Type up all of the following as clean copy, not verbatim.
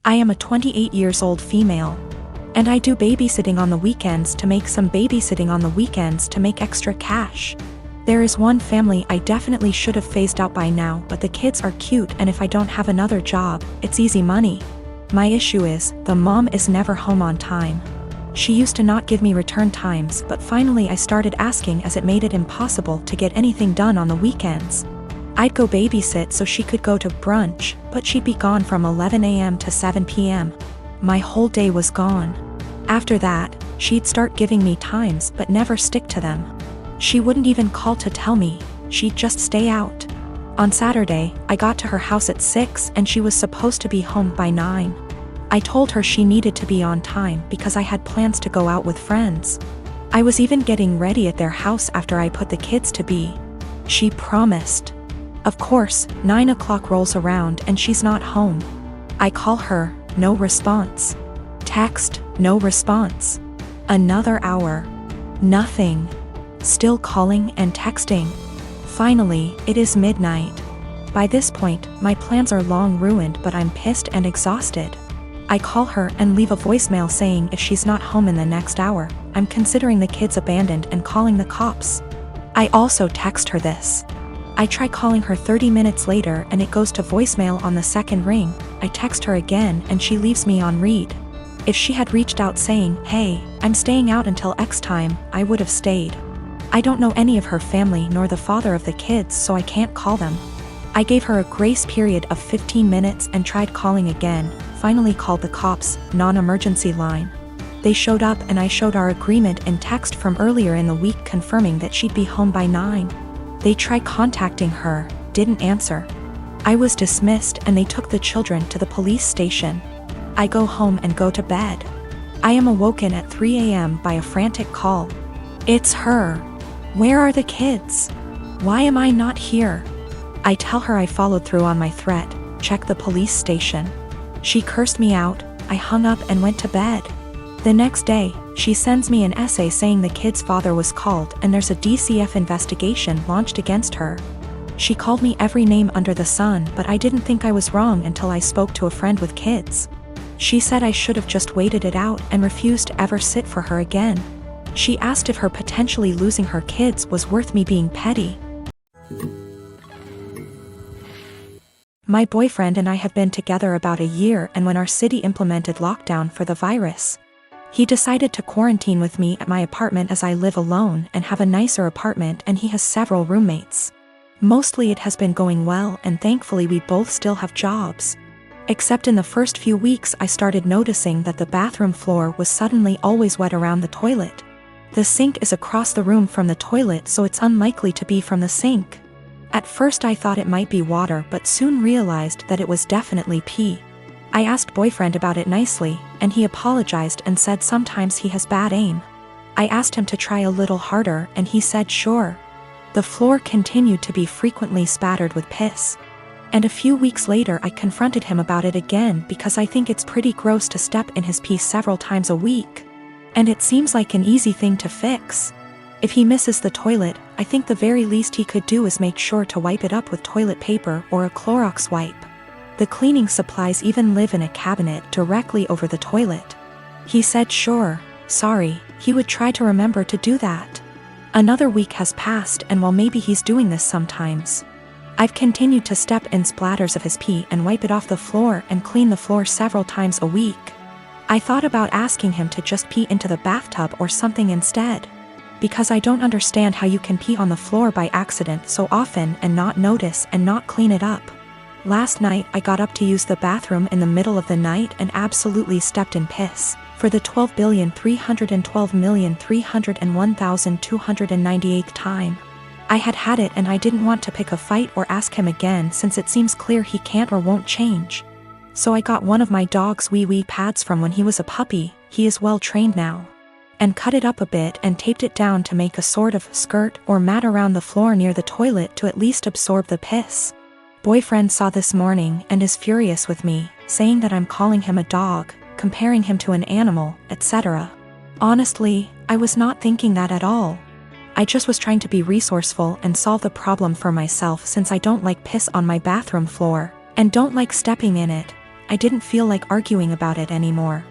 I am a 28 years old female. And I do babysitting on the weekends to make extra cash. There is one family I definitely should have phased out by now, but the kids are cute, and if I don't have another job, it's easy money. My issue is, the mom is never home on time. She used to not give me return times, but finally I started asking as it made it impossible to get anything done on the weekends. I'd go babysit so she could go to brunch, but she'd be gone from 11 a.m. to 7 p.m. My whole day was gone. After that, she'd start giving me times but never stick to them. She wouldn't even call to tell me, she'd just stay out. On Saturday, I got to her house at 6 and she was supposed to be home by 9. I told her she needed to be on time because I had plans to go out with friends. I was even getting ready at their house after I put the kids to bed. She promised. Of course, 9 o'clock rolls around and she's not home. I call her, no response. Text, no response. Another hour. Nothing. Still calling and texting. Finally, it is midnight. By this point, my plans are long ruined, but I'm pissed and exhausted. I call her and leave a voicemail saying if she's not home in the next hour, I'm considering the kids abandoned and calling the cops. I also text her this. I try calling her 30 minutes later and it goes to voicemail on the second ring. I text her again and she leaves me on read. If she had reached out saying, hey, I'm staying out until X time, I would have stayed. I don't know any of her family nor the father of the kids, so I can't call them. I gave her a grace period of 15 minutes and tried calling again, finally called the cops, non-emergency line. They showed up and I showed our agreement in text from earlier in the week confirming that she'd be home by 9. They tried contacting her, didn't answer. I was dismissed and they took the children to the police station. I go home and go to bed. I am awoken at 3 a.m. by a frantic call. It's her. Where are the kids? Why am I not here? I tell her I followed through on my threat, check the police station. She cursed me out, I hung up and went to bed. The next day, she sends me an essay saying the kid's father was called and there's a DCF investigation launched against her. She called me every name under the sun, but I didn't think I was wrong until I spoke to a friend with kids. She said I should have just waited it out and refused to ever sit for her again. She asked if her potentially losing her kids was worth me being petty. My boyfriend and I have been together about a year, and when our city implemented lockdown for the virus, he decided to quarantine with me at my apartment as I live alone and have a nicer apartment and he has several roommates. Mostly it has been going well and thankfully we both still have jobs. Except in the first few weeks I started noticing that the bathroom floor was suddenly always wet around the toilet. The sink is across the room from the toilet, so it's unlikely to be from the sink. At first I thought it might be water, but soon realized that it was definitely pee. I asked boyfriend about it nicely, and he apologized and said sometimes he has bad aim. I asked him to try a little harder and he said sure. The floor continued to be frequently spattered with piss. And a few weeks later I confronted him about it again because I think it's pretty gross to step in his pee several times a week. And it seems like an easy thing to fix. If he misses the toilet, I think the very least he could do is make sure to wipe it up with toilet paper or a Clorox wipe. The cleaning supplies even live in a cabinet directly over the toilet. He said sure, sorry, he would try to remember to do that. Another week has passed and while maybe he's doing this sometimes, I've continued to step in splatters of his pee and wipe it off the floor and clean the floor several times a week. I thought about asking him to just pee into the bathtub or something instead. Because I don't understand how you can pee on the floor by accident so often and not notice and not clean it up. Last night I got up to use the bathroom in the middle of the night and absolutely stepped in piss, for the 12,312,301,298th time. I had it and I didn't want to pick a fight or ask him again since it seems clear he can't or won't change. So I got one of my dog's wee pads from when he was a puppy, he is well trained now, and cut it up a bit and taped it down to make a sort of skirt or mat around the floor near the toilet to at least absorb the piss. Boyfriend saw this morning and is furious with me, saying that I'm calling him a dog, comparing him to an animal, etc. Honestly, I was not thinking that at all. I just was trying to be resourceful and solve the problem for myself since I don't like piss on my bathroom floor, and don't like stepping in it, I didn't feel like arguing about it anymore.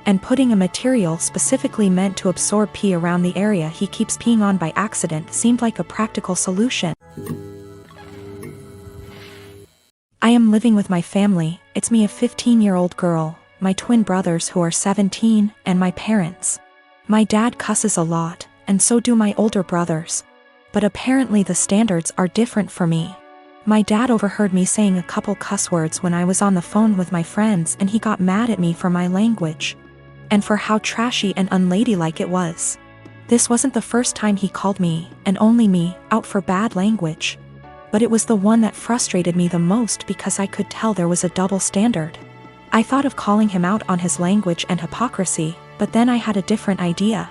And putting a material specifically meant to absorb pee around the area he keeps peeing on by accident seemed like a practical solution. I am living with my family. It's me, a 15-year-old girl, my twin brothers who are 17, and my parents. My dad cusses a lot, and so do my older brothers. But apparently the standards are different for me. My dad overheard me saying a couple cuss words when I was on the phone with my friends, and he got mad at me for my language. And for how trashy and unladylike it was. This wasn't the first time he called me, and only me, out for bad language. But it was the one that frustrated me the most because I could tell there was a double standard. I thought of calling him out on his language and hypocrisy, but then I had a different idea.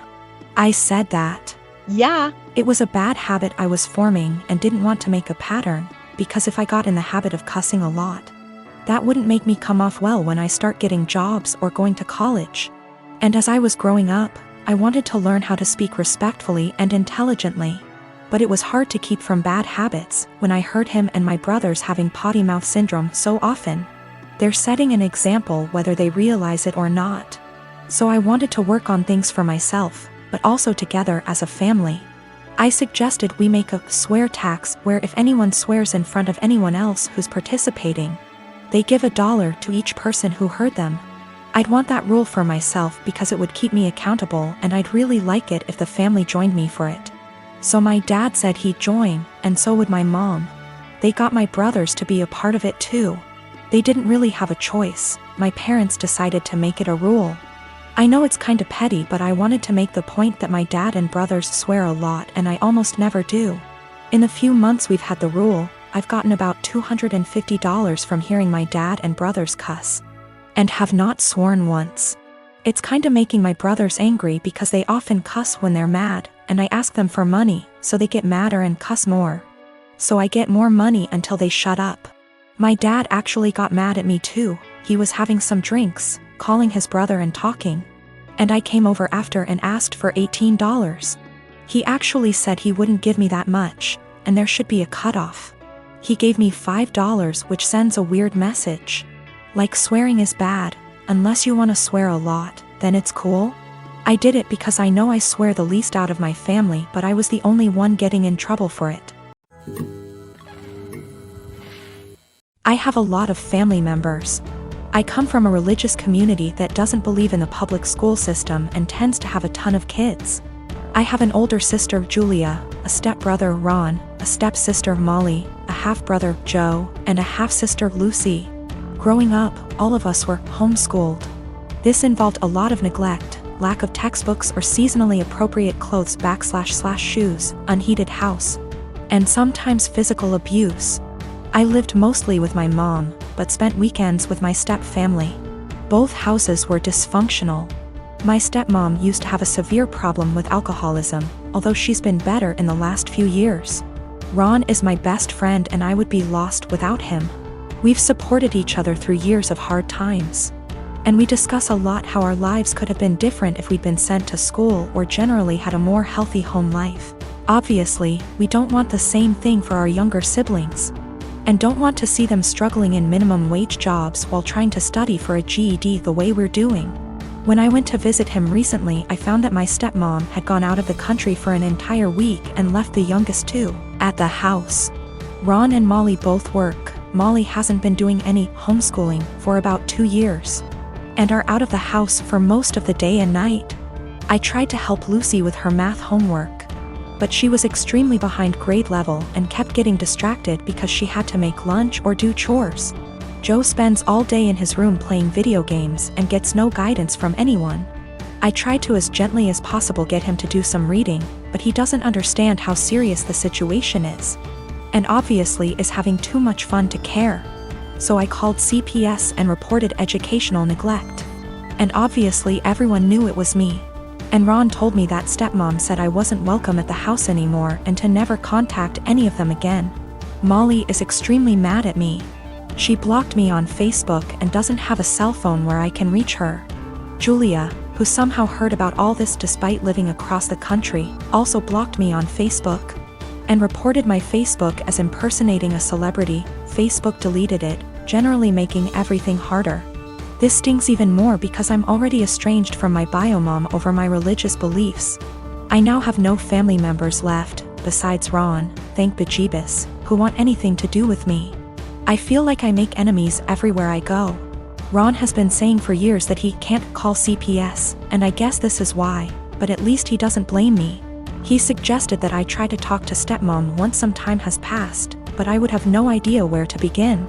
I said that, Yeah. it was a bad habit I was forming and didn't want to make a pattern, because if I got in the habit of cussing a lot, that wouldn't make me come off well when I start getting jobs or going to college. And as I was growing up, I wanted to learn how to speak respectfully and intelligently. But it was hard to keep from bad habits when I heard him and my brothers having potty mouth syndrome so often. They're setting an example whether they realize it or not. So I wanted to work on things for myself, but also together as a family. I suggested we make a swear tax where if anyone swears in front of anyone else who's participating, they give $1 to each person who heard them. I'd want that rule for myself because it would keep me accountable, and I'd really like it if the family joined me for it. So my dad said he'd join, and so would my mom. They got my brothers to be a part of it too. They didn't really have a choice. My parents decided to make it a rule. I know it's kinda petty, but I wanted to make the point that my dad and brothers swear a lot and I almost never do. In the few months we've had the rule, I've gotten about $250 from hearing my dad and brothers cuss. And have not sworn once. It's kinda making my brothers angry because they often cuss when they're mad, and I ask them for money, so they get madder and cuss more. So I get more money until they shut up. My dad actually got mad at me too. He was having some drinks, calling his brother and talking. And I came over after and asked for $18. He actually said he wouldn't give me that much, and there should be a cutoff. He gave me $5, which sends a weird message. Like swearing is bad, unless you want to swear a lot, then it's cool? I did it because I know I swear the least out of my family, but I was the only one getting in trouble for it. I have a lot of family members. I come from a religious community that doesn't believe in the public school system and tends to have a ton of kids. I have an older sister, Julia, a stepbrother, Ron, a stepsister, Molly, a half-brother, Joe, and a half-sister, Lucy. Growing up, all of us were homeschooled. This involved a lot of neglect, lack of textbooks or seasonally appropriate clothes / shoes, unheated house, and sometimes physical abuse. I lived mostly with my mom, but spent weekends with my step-family. Both houses were dysfunctional. My stepmom used to have a severe problem with alcoholism, although she's been better in the last few years. Ron is my best friend and I would be lost without him. We've supported each other through years of hard times. And we discuss a lot how our lives could have been different if we'd been sent to school or generally had a more healthy home life. Obviously, we don't want the same thing for our younger siblings. And don't want to see them struggling in minimum wage jobs while trying to study for a GED the way we're doing. When I went to visit him recently, I found that my stepmom had gone out of the country for an entire week and left the youngest two at the house. Ron and Molly both work. Molly hasn't been doing any homeschooling for about 2 years, and are out of the house for most of the day and night. I tried to help Lucy with her math homework, but she was extremely behind grade level and kept getting distracted because she had to make lunch or do chores. Joe spends all day in his room playing video games and gets no guidance from anyone. I try to as gently as possible get him to do some reading, but he doesn't understand how serious the situation is. And obviously is having too much fun to care. So I called CPS and reported educational neglect. And obviously everyone knew it was me. And Ron told me that stepmom said I wasn't welcome at the house anymore and to never contact any of them again. Molly is extremely mad at me. She blocked me on Facebook and doesn't have a cell phone where I can reach her. Julia, who somehow heard about all this despite living across the country, also blocked me on Facebook. And reported my Facebook as impersonating a celebrity. Facebook deleted it, generally making everything harder. This stings even more because I'm already estranged from my bio mom over my religious beliefs. I now have no family members left, besides Ron, thank bejeebus, who want anything to do with me. I feel like I make enemies everywhere I go. Ron has been saying for years that he can't call CPS, and I guess this is why, but at least he doesn't blame me. He suggested that I try to talk to stepmom once some time has passed, but I would have no idea where to begin.